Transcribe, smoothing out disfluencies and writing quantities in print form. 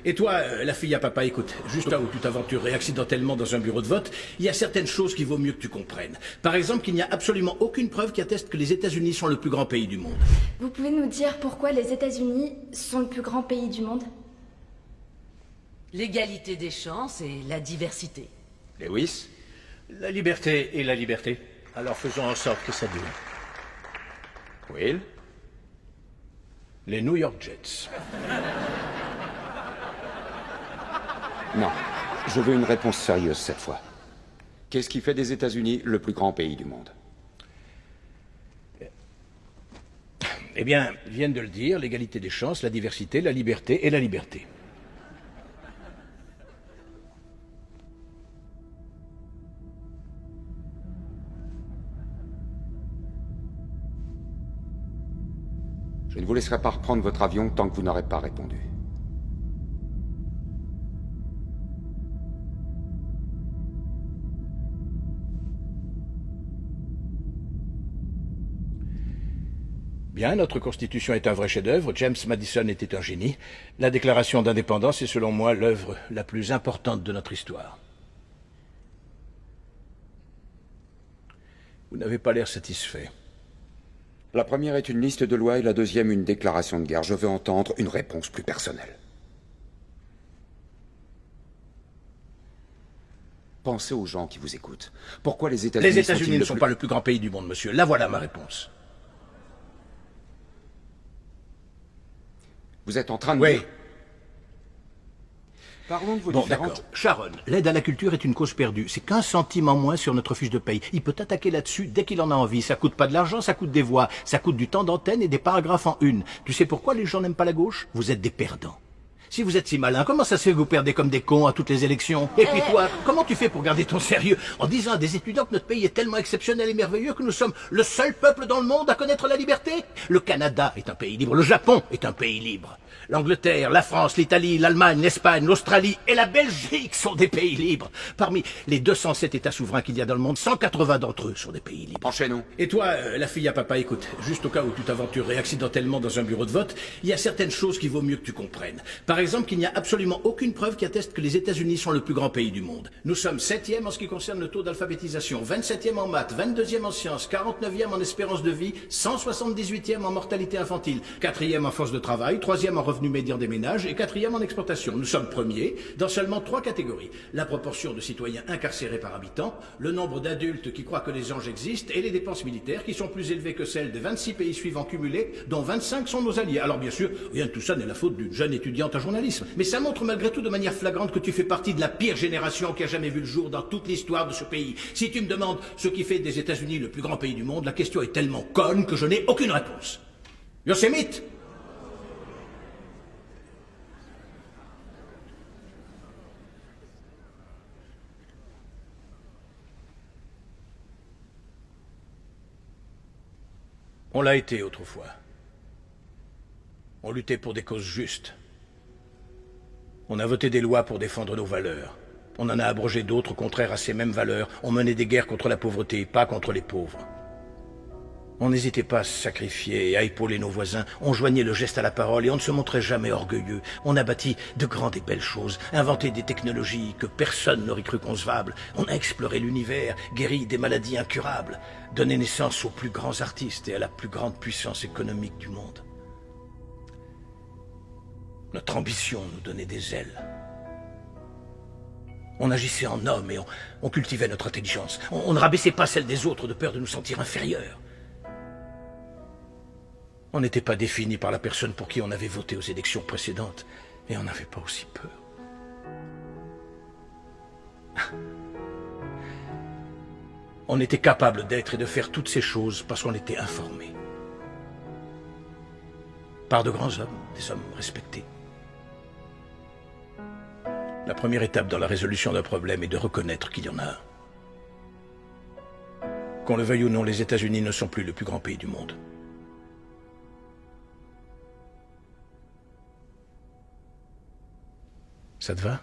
Et toi, la fille à papa, écoute, juste là où tu t'aventurerais accidentellement dans un bureau de vote, il y a certaines choses qu'il vaut mieux que tu comprennes. Par exemple, qu'il n'y a absolument aucune preuve qui atteste que les États-Unis sont le plus grand pays du monde. Vous pouvez nous dire pourquoi les États-Unis sont le plus grand pays du monde? L'égalité des chances et la diversité. Lewis? La liberté et la liberté. Alors faisons en sorte que ça dure. Will? Les New York Jets. Non, je veux une réponse sérieuse cette fois. Qu'est-ce qui fait des États-Unis le plus grand pays du monde? Eh bien, ils viennent de le dire, l'égalité des chances, la diversité, la liberté et la liberté. Je ne vous laisserai pas reprendre votre avion tant que vous n'aurez pas répondu. Bien, notre Constitution est un vrai chef-d'œuvre. James Madison était un génie. La Déclaration d'indépendance est selon moi l'œuvre la plus importante de notre histoire. Vous n'avez pas l'air satisfait. La première est une liste de lois et la deuxième une déclaration de guerre. Je veux entendre une réponse plus personnelle. Pensez aux gens qui vous écoutent. Pourquoi les États-Unis Les États-Unis ne sont pas le plus grand pays du monde, monsieur. Là voilà ma réponse. Vous êtes en train de Oui. dire... Parlons de vos Bon, différentes... d'accord. Sharon, l'aide à la culture est une cause perdue. C'est qu'1 centime en moins sur notre fiche de paye. Il peut attaquer là-dessus dès qu'il en a envie. Ça coûte pas de l'argent, ça coûte des voix. Ça coûte du temps d'antenne et des paragraphes en une. Tu sais pourquoi les gens n'aiment pas la gauche? Vous êtes des perdants. Si vous êtes si malin, comment ça se fait que vous perdez comme des cons à toutes les élections? Et puis toi, comment tu fais pour garder ton sérieux en disant à des étudiants que notre pays est tellement exceptionnel et merveilleux que nous sommes le seul peuple dans le monde à connaître la liberté? Le Canada est un pays libre, le Japon est un pays libre. L'Angleterre, la France, l'Italie, l'Allemagne, l'Espagne, l'Australie et la Belgique sont des pays libres. Parmi les 207 États souverains qu'il y a dans le monde, 180 d'entre eux sont des pays libres. Enchaînons. Et toi, la fille à papa, écoute, juste au cas où tu t'aventurerais accidentellement dans un bureau de vote, il y a certaines choses qu'il vaut mieux que tu comprennes. Par exemple, qu'il n'y a absolument aucune preuve qui atteste que les États-Unis sont le plus grand pays du monde. Nous sommes 7e en ce qui concerne le taux d'alphabétisation, 27e en maths, 22e en sciences, 49e en espérance de vie, 178e en mortalité infantile, 4e en force de travail, 3e en revenu médian des ménages et 4e en exportation. Nous sommes premiers dans seulement 3 catégories. La proportion de citoyens incarcérés par habitant, le nombre d'adultes qui croient que les anges existent et les dépenses militaires qui sont plus élevées que celles des 26 pays suivants cumulés, dont 25 sont nos alliés. Alors bien sûr, rien de tout ça n'est la faute d'une jeune étudiante en journalisme. Mais ça montre malgré tout de manière flagrante que tu fais partie de la pire génération qui a jamais vu le jour dans toute l'histoire de ce pays. Si tu me demandes ce qui fait des États-Unis le plus grand pays du monde, la question est tellement conne que je n'ai aucune réponse. Yosemite. On l'a été autrefois. On luttait pour des causes justes. On a voté des lois pour défendre nos valeurs. On en a abrogé d'autres contraires à ces mêmes valeurs. On menait des guerres contre la pauvreté, pas contre les pauvres. On n'hésitait pas à se sacrifier et à épauler nos voisins. On joignait le geste à la parole et on ne se montrait jamais orgueilleux. On a bâti de grandes et belles choses, inventé des technologies que personne n'aurait cru concevables. On a exploré l'univers, guéri des maladies incurables, donné naissance aux plus grands artistes et à la plus grande puissance économique du monde. Notre ambition nous donnait des ailes. On agissait en homme et on cultivait notre intelligence. On ne rabaissait pas celle des autres de peur de nous sentir inférieurs. On n'était pas défini par la personne pour qui on avait voté aux élections précédentes, et on n'avait pas aussi peur. On était capable d'être et de faire toutes ces choses parce qu'on était informés. Par de grands hommes, des hommes respectés. La première étape dans la résolution d'un problème est de reconnaître qu'il y en a un. Qu'on le veuille ou non, les États-Unis ne sont plus le plus grand pays du monde. Ça te va?